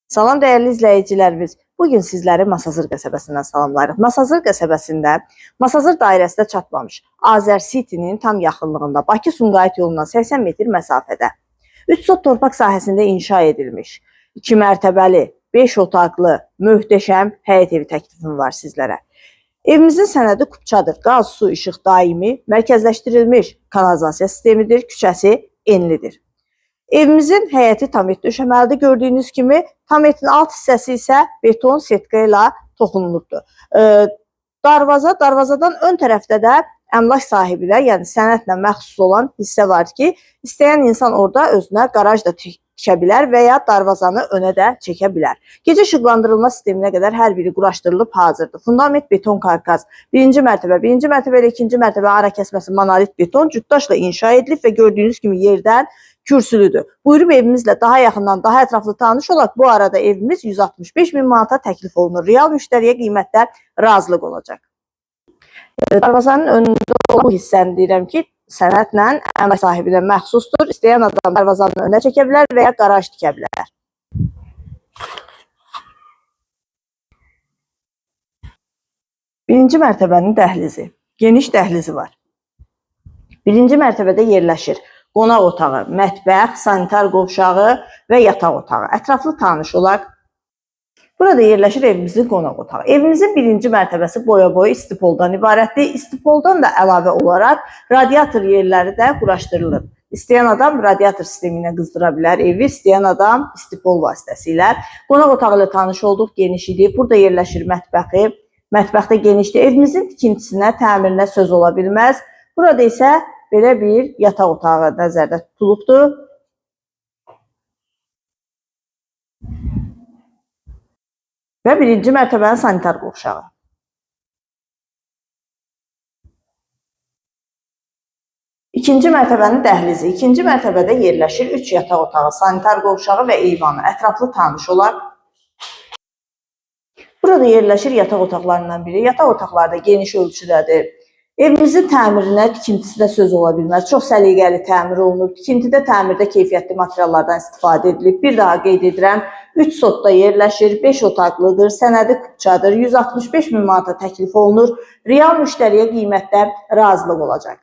Salam dəyərli izləyicilərimiz. Bugün sizləri Masazır qəsəbəsindən salamlayırıq. Masazır qəsəbəsində Masazır dairəsinə çatmamış Azər City'nin tam yaxınlığında Bakı-Sumqayıt yolundan 80 metr məsafədə 3 sot torpaq sahəsində inşa edilmiş 2 mərtəbəli, 5 otaqlı, möhtəşəm həyət evi təklifim var sizlərə. Evimizin sənədi kupçadır. Qaz, su, işıq daimi, mərkəzləşdirilmiş kanalizasiya sistemidir, küçəsi enlidir. Evimizin həyəti tamet döşəməlidir. Gördüyünüz kimi tametin alt hissəsi isə beton setka ilə toxunulubdur. Darvazadan ön tərəfdə də əmlak sahibinə, yəni sənədlə məxsus olan hissə var ki, istəyən insan orada özünə qaraj da tikə bilər və ya darvazanı önə də çəkə bilər. Gecə işıqlandırılma sisteminə qədər hər biri quraşdırılıb hazırdır. Fundament beton karkas, birinci mərtəbə ilə ikinci mərtəbə ara kəsməsi monolit beton cütdaşla inşa edilib və gördüyünüz kimi yerdən kürsülüdür. Buyurub evimizlə daha yaxından, daha ətraflı tanış olaq. Bu arada evimiz 165 min manata təklif olunur. Real müştəriyə qiymətdə razılıq olacaq. Darvazanın önündə olan bu hissəni deyirəm ki, sənədlə əmlak sahibinə məxsusdur. İstəyən adam darvazanın önünə çəkə bilər və ya qaraj tikə bilər. Birinci mərtəbənin dəhlizi, geniş dəhlizi var. Birinci mərtəbədə yerləşir qonaq otağı, mətbəx, sanitar qovşağı və yataq otağı. Ətraflı tanış olaq. Burada yerləşir evimizin qonaq otağı. Evimizin birinci mərtəbəsi boya-boy istipoldan ibarətdir. İstipoldan da əlavə olaraq radiator yerləri də quraşdırılıb. İstəyən adam radiator sistemi ilə qızdıra bilər evi, istəyən adam istipol vasitəsilə. Qonaq otağı ilə tanış olduq, geniş idi. Burada yerləşir mətbəxi. Mətbəxdə genişdir. Evimizin tikintisinə, təmirinə söz ola bilməz. Burada isə belə bir yataq otağı nəzərdə tutulubdur. Və birinci mərtəbənin sanitar qovşağı. İkinci mərtəbənin dəhlizi. İkinci mərtəbədə yerləşir 3 yataq otağı, sanitar qovşağı və eyvanı. Ətraflı tanış olaq. Burada yerləşir yataq otaqlarından biri. Yataq otaqları da geniş ölçüdədir. Evimizin təmirinə, tikintisinə söz ola bilməz. Çox səliqəli təmir olunub. Tikintidə, təmirdə keyfiyyətli materiallardan istifadə edilib. Bir daha qeyd edirəm, 3 sotda yerləşir, 5 otaqlıdır, sənədi kupçadır, 165 min manata təklif olunur. Real müştəriyə qiymətdə razılıq olacaq.